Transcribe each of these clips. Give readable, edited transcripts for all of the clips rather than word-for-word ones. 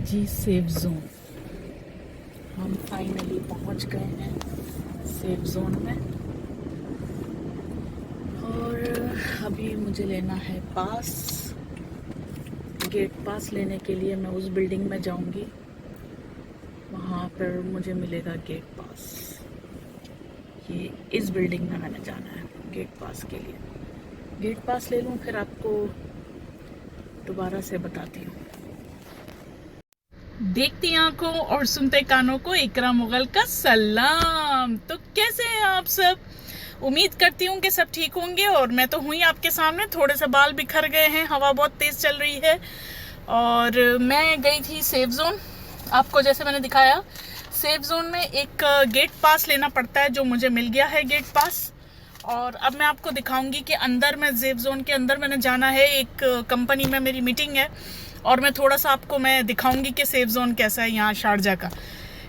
जी safe zone. हम finally पहुंच गए हैं सेफ जोन में और अभी मुझे लेना है पास। गेट पास लेने के लिए मैं उस बिल्डिंग में जाऊंगी, वहाँ पर मुझे मिलेगा गेट पास। ये इस बिल्डिंग में मैंने जाना है गेट पास के लिए। गेट पास ले लूँ फिर आपको दोबारा से बताती हूँ। देखती आंखों और सुनते कानों को इकरा मुगल का सलाम। तो कैसे हैं आप सब? उम्मीद करती हूँ कि सब ठीक होंगे। और मैं तो हुई आपके सामने, थोड़े से बाल बिखर गए हैं, हवा बहुत तेज चल रही है। और मैं गई थी सेफ जोन, आपको जैसे मैंने दिखाया। सेफ जोन में एक गेट पास लेना पड़ता है, जो मुझे मिल गया है गेट पास। और अब मैं आपको दिखाऊंगी कि अंदर में सेफ जोन के अंदर मैंने जाना है। एक कंपनी में मेरी मीटिंग है और मैं थोड़ा सा आपको मैं दिखाऊंगी कि सेफ जोन कैसा है यहाँ शारजा का।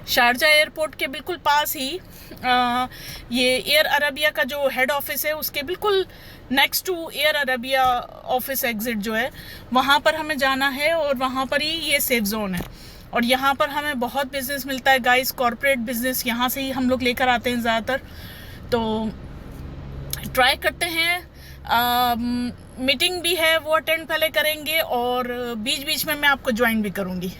शारजा एयरपोर्ट के बिल्कुल पास ही ये एयर अरबिया का जो हेड ऑफिस है, उसके बिल्कुल next to Air Arabia office exit जो है, वहाँ पर हमें जाना है। और वहाँ पर ही ये सेफ जोन है। और यहाँ पर हमें बहुत बिजनेस मिलता है गाइस, कॉर्पोरेट बिजनेस यहाँ से ही हम लोग लेकर आते हैं ज़्यादातर। तो ट्राई करते हैं। मीटिंग भी है, वो अटेंड पहले करेंगे और बीच बीच में मैं आपको ज्वाइन भी करूँगी।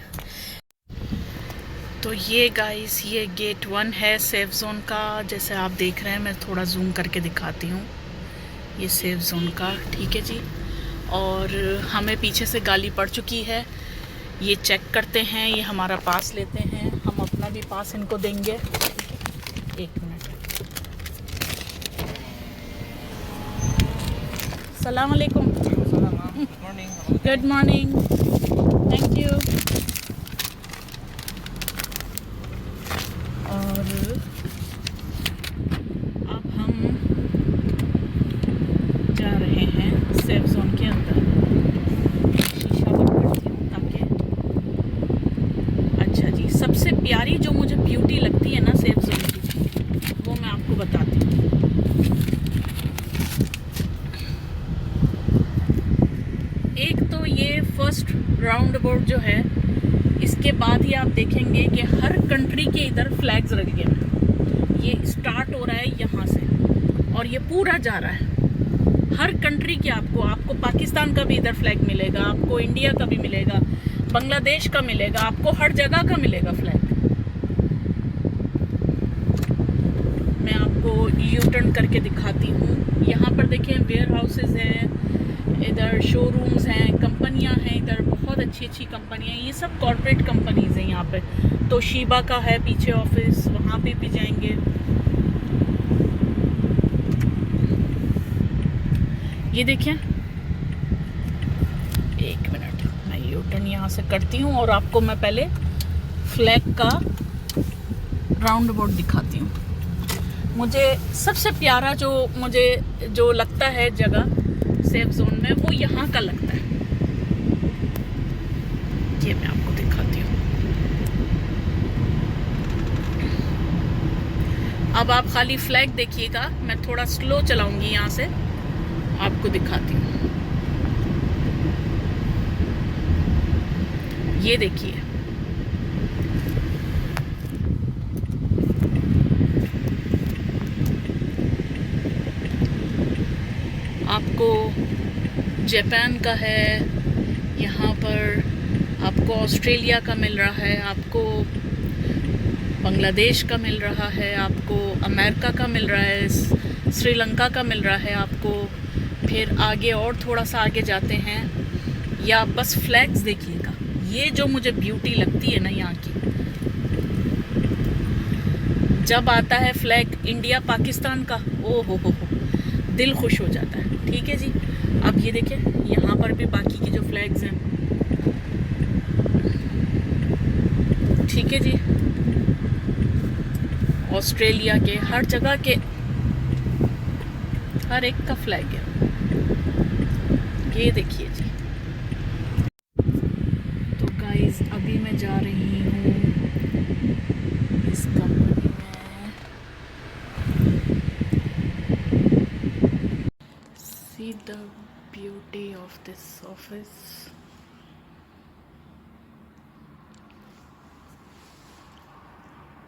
तो ये गाइस, ये गेट 1 है सेफ जोन का। जैसे आप देख रहे हैं, मैं थोड़ा जूम करके दिखाती हूँ। ये सेफ जोन का, ठीक है जी। और हमें पीछे से गाली पड़ चुकी है। ये चेक करते हैं, ये हमारा पास लेते हैं। हम अपना भी पास इनको देंगे। एक मिनट। सलाम अलैकुम। Good morning. Thank you. और अब हम जा रहे हैं सेफ जोन के अंदर। शीशा बंद करती हूँ ताकि, अच्छा जी, सबसे प्यारी जो मुझे ब्यूटी लगती है ना सेफ जोन की, वो मैं आपको बताती हूँ। एक तो ये फर्स्ट राउंड अबाउट जो है, इसके बाद ही आप देखेंगे कि हर कंट्री के इधर फ्लैग्स लगे हैं। ये स्टार्ट हो रहा है यहाँ से और ये पूरा जा रहा है हर कंट्री के। आपको पाकिस्तान का भी इधर फ्लैग मिलेगा, आपको इंडिया का भी मिलेगा, बांग्लादेश का मिलेगा, आपको हर जगह का मिलेगा फ्लैग। मैं आपको यू टर्न करके दिखाती हूँ। यहाँ पर देखें, वेयर हाउसेज हैं, इधर शोरूम्स हैं, कंपनियां हैं, इधर बहुत अच्छी अच्छी कंपनियां हैं। ये सब कॉर्पोरेट कंपनीज हैं यहाँ पे। तोशिबा का है पीछे ऑफिस, वहाँ पे भी जाएंगे। ये देखिए, एक मिनट, मैं यू टर्न यहाँ से करती हूँ और आपको मैं पहले फ्लैग का राउंड अबाउट दिखाती हूँ। मुझे सबसे प्यारा जो लगता है जगह सेफ जोन में, वो यहाँ का लगता है। ये मैं आपको दिखाती हूँ। अब आप खाली फ्लैग देखिएगा, मैं थोड़ा स्लो चलाऊंगी, यहाँ से आपको दिखाती हूँ। ये देखिए, आपको जापान का है, यहाँ पर आपको ऑस्ट्रेलिया का मिल रहा है, आपको बांग्लादेश का मिल रहा है, आपको अमेरिका का मिल रहा है, श्रीलंका का मिल रहा है आपको। फिर आगे और थोड़ा सा आगे जाते हैं, या बस फ्लैग्स देखिएगा। ये जो मुझे ब्यूटी लगती है ना यहाँ की, जब आता है फ्लैग इंडिया पाकिस्तान का, ओ हो, दिल खुश हो जाता है। ठीक है जी। अब ये देखें, यहाँ पर भी बाकी की जो फ्लैग्स हैं, ठीक है जी, ऑस्ट्रेलिया के, हर जगह के, हर एक का फ्लैग है। ये देखिए जी। तो गाइस, अभी मैं जा रही हूँ इस कंपनी में। See the beauty of this office.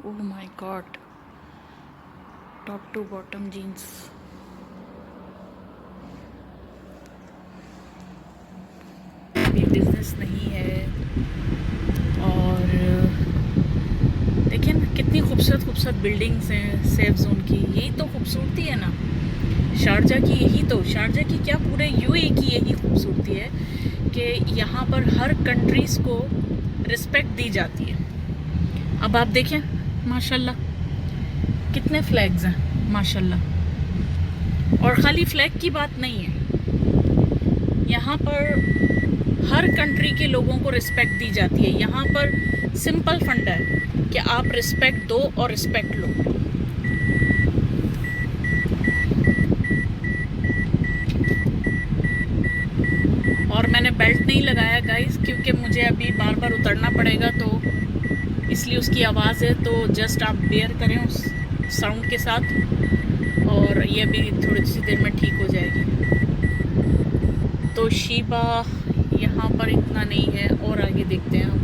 Oh my God, top to bottom jeans. अभी बिजनेस नहीं है। और देखिए ना कितनी खूबसूरत खूबसूरत बिल्डिंग्स हैं सेफ जोन की। यही तो खूबसूरती है ना शारजा की। यही तो शारजा की क्या, पूरे यूएई की यही खूबसूरती है कि यहाँ पर हर कंट्रीज़ को रिस्पेक्ट दी जाती है। अब आप देखें माशाल्लाह कितने फ्लैग्स हैं माशाल्लाह। और ख़ाली फ्लैग की बात नहीं है, यहाँ पर हर कंट्री के लोगों को रिस्पेक्ट दी जाती है। यहाँ पर सिंपल फंडा है कि आप रिस्पेक्ट दो और रिस्पेक्ट लो। और मैंने बेल्ट नहीं लगाया गाइस क्योंकि मुझे अभी बार बार उतरना पड़ेगा, तो इसलिए उसकी आवाज़ है, तो जस्ट आप बेयर करें उस साउंड के साथ। और ये भी थोड़ी सी देर में ठीक हो जाएगी। तो शीबा यहाँ पर इतना नहीं है, और आगे देखते हैं हम।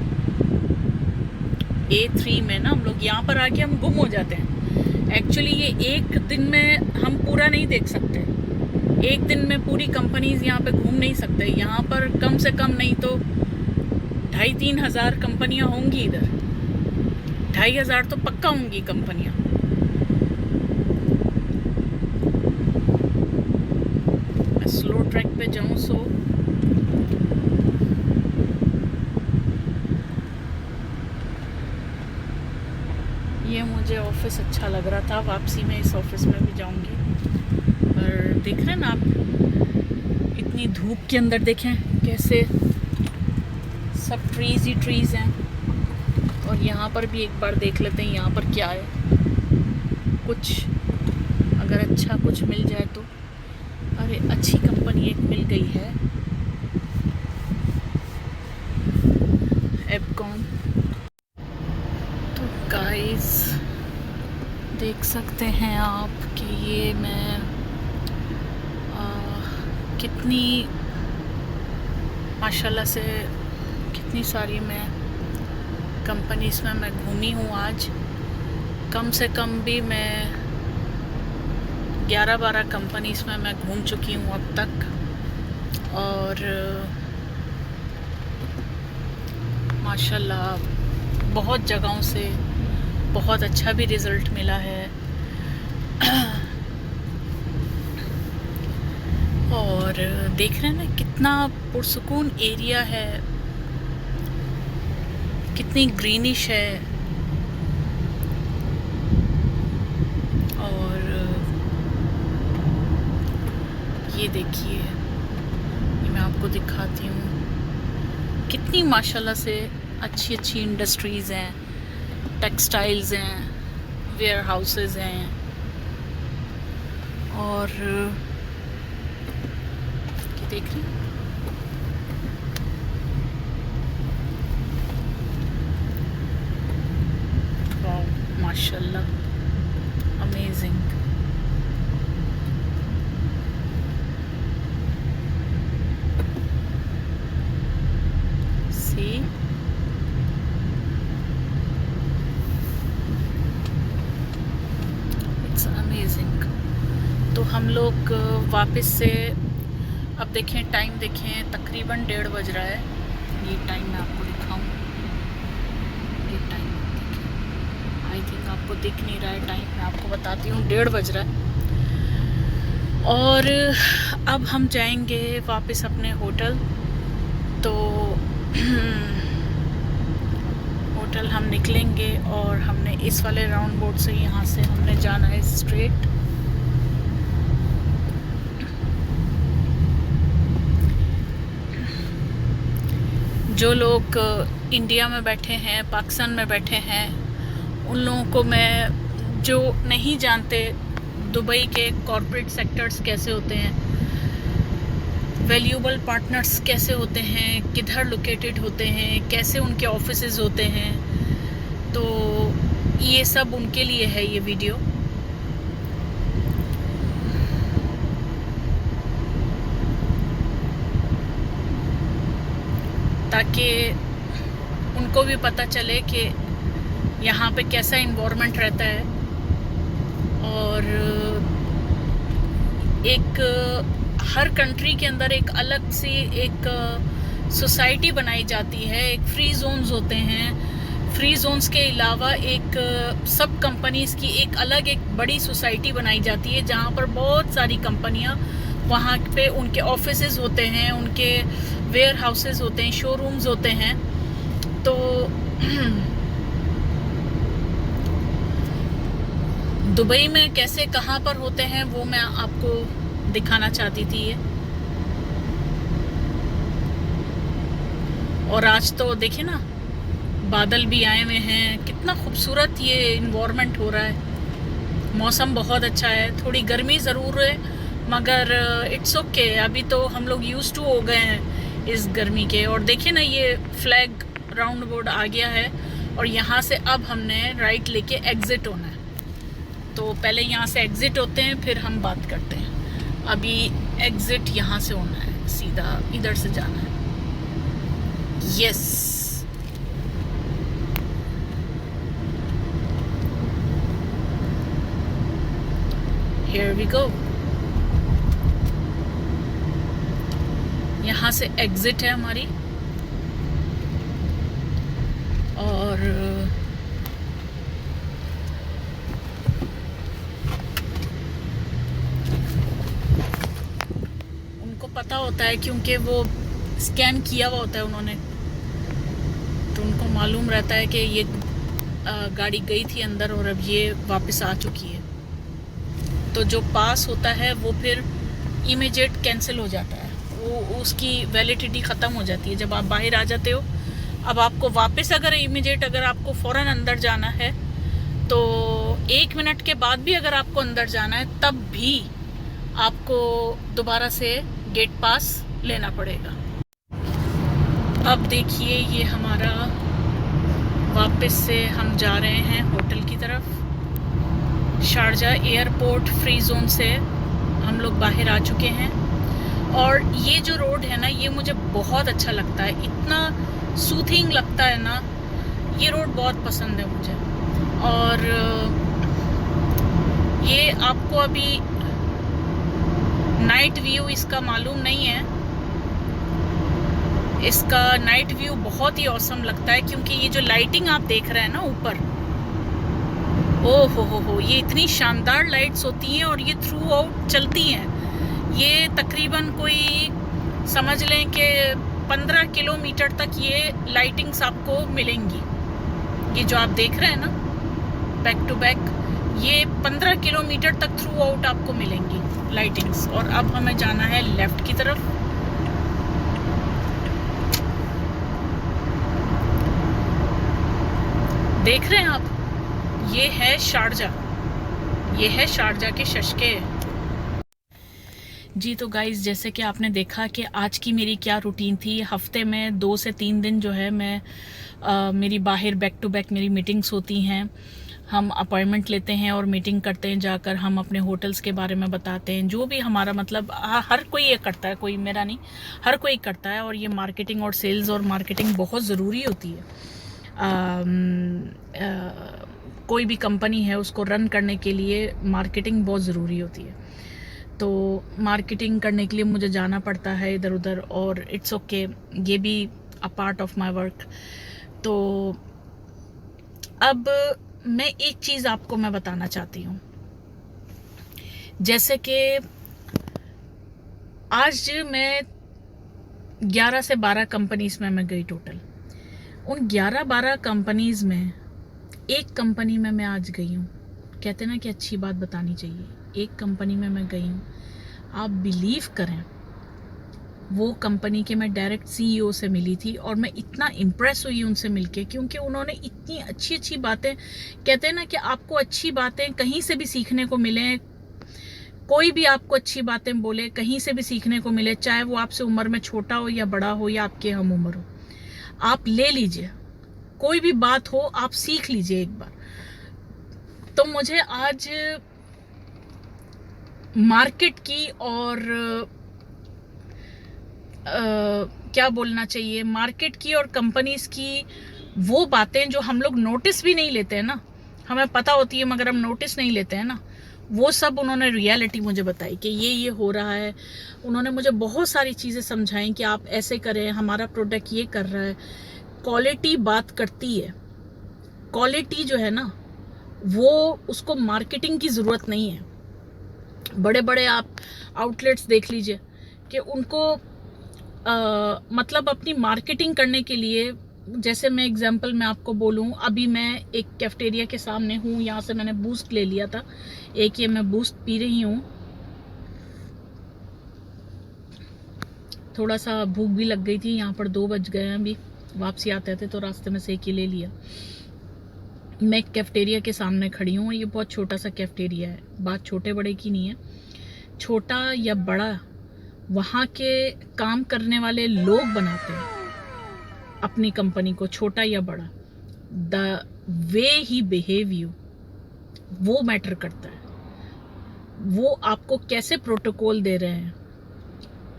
A3 में ना हम लोग यहाँ पर आके हम गुम हो जाते हैं। एक्चुअली ये एक दिन में हम पूरा नहीं देख सकते, एक दिन में पूरी कंपनीज यहाँ पे घूम नहीं सकते। यहाँ पर कम से कम नहीं तो 2,500-3 हज़ार कंपनियाँ होंगी इधर। 2,500 तो पक्का होंगी कंपनियाँ। मैं स्लो ट्रैक पे जाऊँ सो ये मुझे ऑफिस अच्छा लग रहा था। वापसी में इस ऑफिस में भी जाऊंगी। पर देख रहे हैं ना आप, इतनी धूप के अंदर देखें कैसे सब ट्रीज ही ट्रीज हैं। और यहाँ पर भी एक बार देख लेते हैं यहाँ पर क्या है। कुछ अगर अच्छा कुछ मिल जाए तो। अरे अच्छी कंपनी एक मिल गई है, एपकॉम। तो गाइस देख सकते हैं आप कि ये मैं कितनी माशाल्लाह से कितनी सारी मैं कंपनीज़ में मैं घूमी हूँ आज। कम से कम भी मैं 11-12 कंपनीज़ में मैं घूम चुकी हूँ अब तक। और माशाल्लाह बहुत जगहों से बहुत अच्छा भी रिज़ल्ट मिला है। और देख रहे हैं ना कितना पुरसुकून एरिया है, कितनी ग्रीनिश है। और ये देखिए, ये मैं आपको दिखाती हूँ कितनी माशाल्लाह से अच्छी अच्छी इंडस्ट्रीज़ हैं, टेक्सटाइल्स हैं, वेयर हाउसेस हैं। और ये देख रही हैं वाह माशाल्लाह, अमेजिंग। See it's amazing. तो हम लोग वापस से अब देखें, टाइम देखें, तकरीबन 1:30 बज रहा है। ये टाइम मैं आपको दिखाऊं, ये टाइम देखें, आई थिंक आपको दिख नहीं रहा है टाइम, मैं आपको बताती हूँ 1:30 बज रहा है। और अब हम जाएंगे वापस अपने होटल। तो होटल हम निकलेंगे और हमने इस वाले राउंड बोर्ड से, यहाँ से हमने जाना है स्ट्रेट। जो लोग इंडिया में बैठे हैं, पाकिस्तान में बैठे हैं, उन लोगों को मैं, जो नहीं जानते दुबई के कॉरपोरेट सेक्टर्स कैसे होते हैं, वैल्यूएबल पार्टनर्स कैसे होते हैं, किधर लोकेटेड होते हैं, कैसे उनके ऑफिसेज होते हैं, तो ये सब उनके लिए है ये वीडियो। ताकि उनको भी पता चले कि यहाँ पे कैसा इन्वायरमेंट रहता है। और एक हर कंट्री के अंदर एक अलग सी एक सोसाइटी बनाई जाती है। एक फ्री जोन्स होते हैं, फ्री जोन्स के अलावा एक सब कंपनीज की एक अलग एक बड़ी सोसाइटी बनाई जाती है, जहाँ पर बहुत सारी कंपनियाँ, वहाँ पे उनके ऑफिसेज होते हैं, उनके वेयर हाउसेज होते हैं, शोरूम्स होते हैं। तो दुबई में कैसे कहाँ पर होते हैं वो मैं आपको दिखाना चाहती थी ये। और आज तो देखिए ना, बादल भी आए हुए हैं, कितना खूबसूरत ये इन्वायरमेंट हो रहा है। मौसम बहुत अच्छा है, थोड़ी गर्मी ज़रूर है मगर इट्स ओके। अभी तो हम लोग यूज्ड टू हो गए हैं इस गर्मी के। और देखिए ना, ये फ्लैग राउंड बोर्ड आ गया है और यहाँ से अब हमने राइट लेके एग्ज़िट होना है। तो पहले यहाँ से एग्ज़िट होते हैं, फिर हम बात करते हैं। अभी एग्ज़िट यहाँ से होना है, सीधा इधर से जाना है। Yes, here we go. यहाँ से एग्ज़िट है हमारी। और उनको पता होता है, क्योंकि वो स्कैन किया हुआ होता है उन्होंने, तो उनको मालूम रहता है कि ये गाड़ी गई थी अंदर और अब ये वापस आ चुकी है। तो जो पास होता है वो फिर इमीडिएट कैंसिल हो जाता है, वो उसकी वैलिडिटी ख़त्म हो जाती है जब आप बाहर आ जाते हो। अब आपको वापस अगर इमीडिएट अगर आपको फ़ौरन अंदर जाना है, तो 1 मिनट के बाद भी अगर आपको अंदर जाना है, तब भी आपको दोबारा से गेट पास लेना पड़ेगा। अब देखिए, ये हमारा वापस से हम जा रहे हैं होटल की तरफ। शारजा एयरपोर्ट फ्री जोन से हम लोग बाहर आ चुके हैं। और ये जो रोड है ना, ये मुझे बहुत अच्छा लगता है, इतना सूथिंग लगता है ना, ये रोड बहुत पसंद है मुझे। और ये आपको अभी नाइट व्यू इसका मालूम नहीं है। इसका नाइट व्यू बहुत ही औसम लगता है, क्योंकि ये जो लाइटिंग आप देख रहे हैं ना ऊपर, ओ हो, ये इतनी शानदार लाइट्स होती हैं और ये थ्रू आउट चलती हैं। ये तकरीबन कोई समझ लें कि 15 किलोमीटर तक ये लाइटिंग्स आपको मिलेंगी। ये जो आप देख रहे हैं ना बैक टू बैक, ये 15 किलोमीटर तक थ्रू आउट आपको मिलेंगी लाइटिंग्स। और अब हमें जाना है लेफ़्ट की तरफ। देख रहे हैं आप, ये है शारजा, ये है शारजा के शशके। जी तो गाइज़, जैसे कि आपने देखा कि आज की मेरी क्या रूटीन थी। हफ्ते में 2 से 3 दिन जो है मैं मेरी बाहर बैक टू बैक मेरी मीटिंग्स होती हैं। हम अपॉइंटमेंट लेते हैं और मीटिंग करते हैं, जाकर हम अपने होटल्स के बारे में बताते हैं। जो भी हमारा मतलब हर कोई ये करता है, कोई मेरा नहीं, हर कोई करता है। और ये मार्केटिंग और सेल्स और मार्केटिंग बहुत ज़रूरी होती है। कोई भी कंपनी है, उसको रन करने के लिए मार्केटिंग बहुत ज़रूरी होती है। तो मार्केटिंग करने के लिए मुझे जाना पड़ता है इधर उधर, और इट्स ओके, ये भी a part of my work. तो अब मैं एक चीज़ आपको मैं बताना चाहती हूँ। जैसे कि आज मैं 11 से 12 कंपनीज़ में मैं गई टोटल। उन 11-12 कंपनीज़ में एक कंपनी में मैं आज गई हूँ। कहते ना कि अच्छी बात बतानी चाहिए। एक कंपनी में मैं गई हूँ, आप बिलीव करें, वो कंपनी के मैं डायरेक्ट सीईओ से मिली थी और मैं इतना इम्प्रेस हुई उनसे मिलके, क्योंकि उन्होंने इतनी अच्छी अच्छी बातें, कहते हैं ना कि आपको अच्छी बातें कहीं से भी सीखने को मिले, कोई भी आपको अच्छी बातें बोले, कहीं से भी सीखने को मिले, चाहे वो आपसे उम्र में छोटा हो या बड़ा हो या आपके हम उम्र हो, आप ले लीजिए, कोई भी बात हो आप सीख लीजिए एक बार। तो मुझे आज मार्केट की और क्या बोलना चाहिए, मार्केट की और कंपनीज की वो बातें जो हम लोग नोटिस भी नहीं लेते हैं ना, हमें पता होती है मगर हम नोटिस नहीं लेते हैं ना, वो सब उन्होंने रियलिटी मुझे बताई कि ये हो रहा है। उन्होंने मुझे बहुत सारी चीज़ें समझाई कि आप ऐसे करें, हमारा प्रोडक्ट ये कर रहा है। क्वालिटी बात करती है। क्वालिटी जो है ना, वो उसको मार्केटिंग की ज़रूरत नहीं है। बड़े बड़े आप आउटलेट्स देख लीजिए कि उनको मतलब अपनी मार्केटिंग करने के लिए, जैसे मैं एग्जांपल में आपको बोलूं, अभी मैं एक कैफेटेरिया के सामने हूं, यहाँ से मैंने बूस्ट ले लिया था, एक ये मैं बूस्ट पी रही हूँ। थोड़ा सा भूख भी लग गई थी, यहाँ पर 2 बज गए हैं अभी, वापसी आते थे तो रास्ते में से एक ही ले लिया। मैं कैफेटेरिया के सामने खड़ी हूँ। ये बहुत छोटा सा कैफेटेरिया है, बात छोटे बड़े की नहीं है, छोटा या बड़ा वहाँ के काम करने वाले लोग बनाते हैं अपनी कंपनी को, छोटा या बड़ा। The way he behave you, वो मैटर करता है। वो आपको कैसे प्रोटोकॉल दे रहे हैं,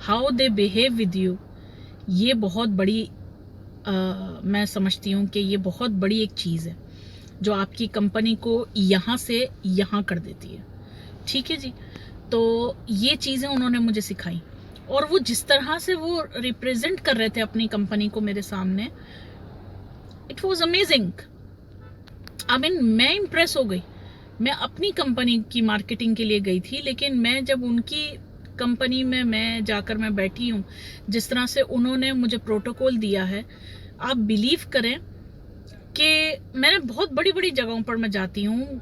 how they behave with you, ये बहुत बड़ी मैं समझती हूँ कि ये बहुत बड़ी एक चीज़ है जो आपकी कंपनी को यहाँ से यहाँ कर देती है। ठीक है जी। तो ये चीज़ें उन्होंने मुझे सिखाई, और वो जिस तरह से वो रिप्रेजेंट कर रहे थे अपनी कंपनी को मेरे सामने, it was amazing. I mean, मैं इम्प्रेस हो गई। मैं अपनी कंपनी की मार्केटिंग के लिए गई थी, लेकिन मैं जब उनकी कंपनी में मैं जाकर मैं बैठी हूँ, जिस तरह से उन्होंने मुझे प्रोटोकॉल दिया है, आप बिलीव करें कि मैंने बहुत बड़ी बड़ी जगहों पर मैं जाती हूँ,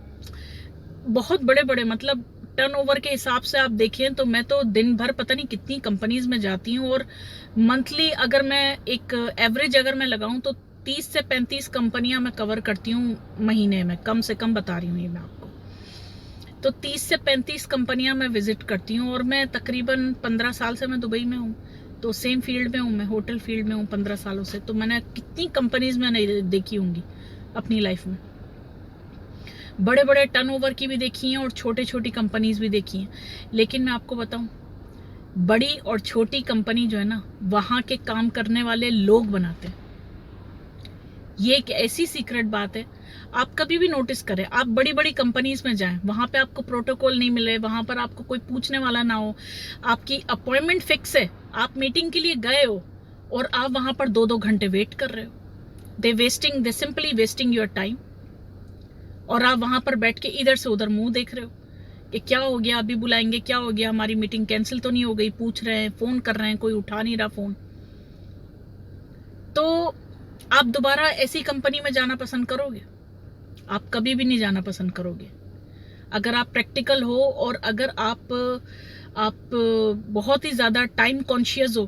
बहुत बड़े बड़े, मतलब टर्नओवर के हिसाब से आप देखें तो मैं तो दिन भर पता नहीं कितनी कंपनीज में जाती हूँ, और मंथली अगर मैं एक एवरेज अगर मैं लगाऊं तो 30 से 35 कंपनियां मैं कवर करती हूँ महीने में, कम से कम बता रही हूँ ये मैं आपको। तो 30 से 35 कंपनियां मैं विजिट करती हूँ, और मैं तकरीबन 15 साल से मैं दुबई में हूँ, तो सेम फील्ड में हूँ, मैं होटल फील्ड में हूँ 15 सालों से। तो मैंने कितनी कंपनीज मैंने देखी होंगी अपनी लाइफ में, बड़े बड़े टर्नओवर की भी देखी हैं और छोटे छोटी कंपनीज भी देखी हैं। लेकिन मैं आपको बताऊं, बड़ी और छोटी कंपनी जो है ना, वहाँ के काम करने वाले लोग बनाते हैं। ये एक ऐसी सीक्रेट बात है, आप कभी भी नोटिस करें, आप बड़ी बड़ी कंपनीज में जाएं, वहाँ पे आपको प्रोटोकॉल नहीं मिले, वहाँ पर आपको कोई पूछने वाला ना हो, आपकी अपॉइंटमेंट फिक्स है, आप मीटिंग के लिए गए हो और आप वहाँ पर 2-2 घंटे वेट कर रहे हो। दे सिंपली वेस्टिंग योर टाइम, और आप वहां पर बैठ के इधर से उधर मुंह देख रहे हो कि क्या हो गया, अभी बुलाएंगे, क्या हो गया, हमारी मीटिंग कैंसिल तो नहीं हो गई, पूछ रहे हैं, फोन कर रहे हैं, कोई उठा नहीं रहा फोन। तो आप दोबारा ऐसी कंपनी में जाना पसंद करोगे? आप कभी भी नहीं जाना पसंद करोगे। अगर आप प्रैक्टिकल हो और अगर आप बहुत ही ज्यादा टाइम कॉन्शियस हो,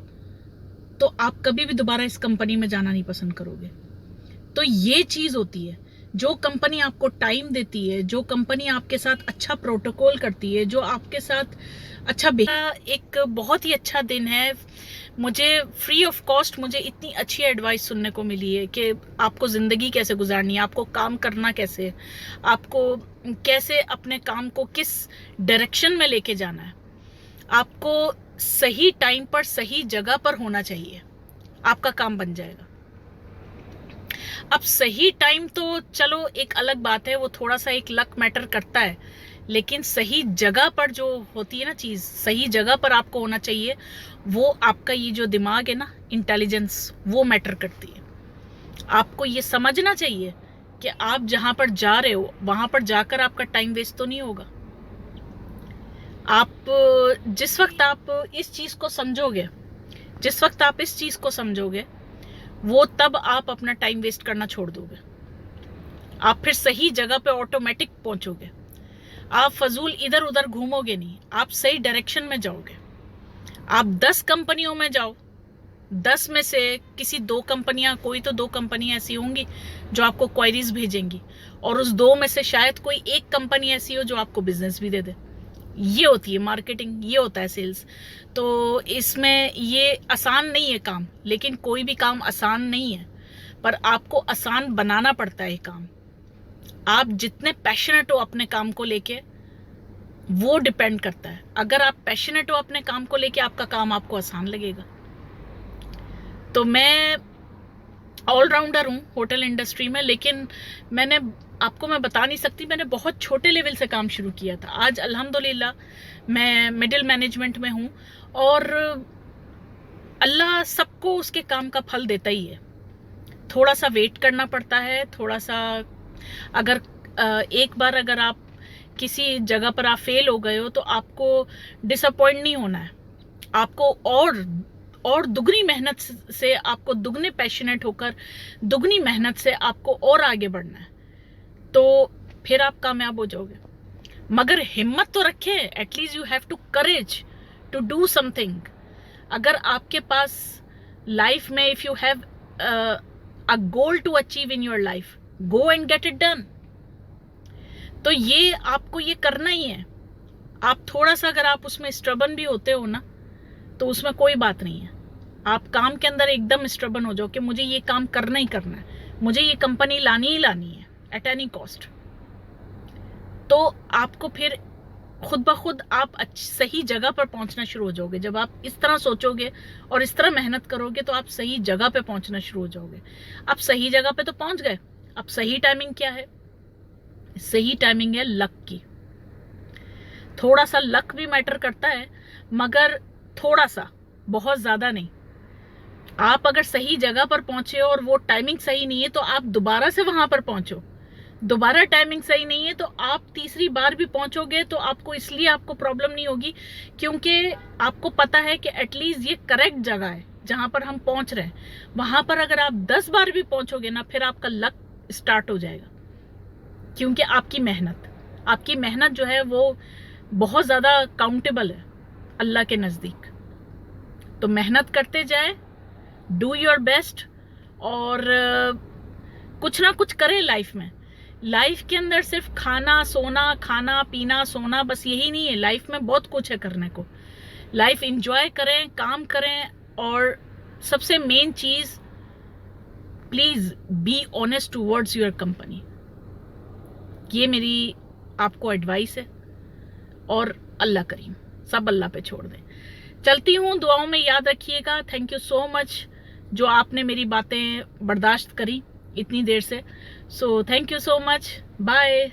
तो आप कभी भी दोबारा इस कंपनी में जाना नहीं पसंद करोगे। तो ये चीज होती है, जो कंपनी आपको टाइम देती है, जो कंपनी आपके साथ अच्छा प्रोटोकॉल करती है, जो आपके साथ अच्छा एक बहुत ही अच्छा दिन है। मुझे फ्री ऑफ कॉस्ट मुझे इतनी अच्छी एडवाइस सुनने को मिली है कि आपको ज़िंदगी कैसे गुजारनी है, आपको काम करना कैसे है, आपको कैसे अपने काम को किस डायरेक्शन में लेके जाना है, आपको सही टाइम पर सही जगह पर होना चाहिए, आपका काम बन जाएगा। अब सही टाइम तो चलो एक अलग बात है, वो थोड़ा सा एक लक मैटर करता है, लेकिन सही जगह पर जो होती है ना चीज़, सही जगह पर आपको होना चाहिए, वो आपका ये जो दिमाग है ना, इंटेलिजेंस, वो मैटर करती है। आपको ये समझना चाहिए कि आप जहां पर जा रहे हो वहां पर जाकर आपका टाइम वेस्ट तो नहीं होगा। आप जिस वक्त आप इस चीज़ को समझोगे, जिस वक्त आप इस चीज़ को समझोगे, वो तब आप अपना टाइम वेस्ट करना छोड़ दोगे। आप फिर सही जगह पे ऑटोमेटिक पहुंचोगे। आप फजूल इधर उधर घूमोगे नहीं, आप सही डायरेक्शन में जाओगे। आप 10 कंपनियों में जाओ, 10 में से किसी 2 कंपनियां, कोई तो 2 कंपनियां ऐसी होंगी जो आपको क्वायरीज भेजेंगी, और उस 2 में से शायद कोई एक कंपनी ऐसी हो जो आपको बिजनेस भी दे दे। ये होती है मार्केटिंग, ये होता है सेल्स। तो इसमें ये आसान नहीं है काम, लेकिन कोई भी काम आसान नहीं है, पर आपको आसान बनाना पड़ता है काम। आप जितने पैशनेट हो अपने काम को लेके, वो डिपेंड करता है। अगर आप पैशनेट हो अपने काम को लेके, आपका काम आपको आसान लगेगा। तो मैं ऑलराउंडर हूँ होटल इंडस्ट्री में, लेकिन मैंने आपको मैं बता नहीं सकती, मैंने बहुत छोटे लेवल से काम शुरू किया था। आज अल्हम्दुलिल्लाह मैं मिडिल मैनेजमेंट में हूँ, और अल्लाह सबको उसके काम का फल देता ही है। थोड़ा सा वेट करना पड़ता है, थोड़ा सा, अगर एक बार अगर आप किसी जगह पर आप फेल हो गए हो तो आपको डिसअपॉइंट नहीं होना है, आपको और दुगनी मेहनत से, आपको दुगने पैशनेट होकर दुगनी मेहनत से आपको और आगे बढ़ना है, तो फिर आप कामयाब हो जाओगे। मगर हिम्मत तो रखे, at least you have to courage to do something. अगर आपके पास लाइफ में if you have a goal to achieve in your life, go and get it done. तो ये आपको ये करना ही है। आप थोड़ा सा अगर आप उसमें स्ट्रबन भी होते हो ना, तो उसमें कोई बात नहीं है। आप काम के अंदर एकदम स्ट्रबन हो जाओ कि मुझे ये काम करना ही करना है, मुझे ये कंपनी लानी ही लानी है एट एनी कॉस्ट, तो आपको फिर खुद ब खुद आप सही जगह पर पहुंचना शुरू हो जाओगे। जब आप इस तरह सोचोगे और इस तरह मेहनत करोगे तो आप सही जगह पे पहुंचना शुरू हो जाओगे। आप सही जगह पे तो पहुंच गए। अब सही टाइमिंग क्या है? सही टाइमिंग है लक की। थोड़ा सा लक भी मैटर करता है, मगर थोड़ा सा, बहुत ज्यादा नहीं। आप अगर सही जगह पर पहुंचे और वो टाइमिंग सही नहीं है तो आप दोबारा से वहां पर पहुंचो। दोबारा टाइमिंग सही नहीं है तो आप तीसरी बार भी पहुंचोगे तो आपको, इसलिए आपको प्रॉब्लम नहीं होगी क्योंकि आपको पता है कि एटलीस्ट ये करेक्ट जगह है जहां पर हम पहुंच रहे हैं। वहां पर अगर आप 10 बार भी पहुंचोगे ना, फिर आपका लक स्टार्ट हो जाएगा, क्योंकि आपकी मेहनत जो है वो बहुत ज्यादा काउंटेबल है अल्लाह के नजदीक। तो मेहनत करते जाए, डू योर बेस्ट, और कुछ ना कुछ करें लाइफ में। लाइफ के अंदर सिर्फ खाना पीना सोना बस यही नहीं है। लाइफ में बहुत कुछ है करने को। लाइफ एंजॉय करें, काम करें, और सबसे मेन चीज, please be honest towards your company. ये मेरी आपको एडवाइस है, और अल्लाह करीम, सब अल्लाह पे छोड़ दें। चलती हूँ, दुआओं में याद रखिएगा। थैंक यू सो मच जो आपने मेरी बातें बर्दाश्त करी इतनी देर से। So thank you so much, bye.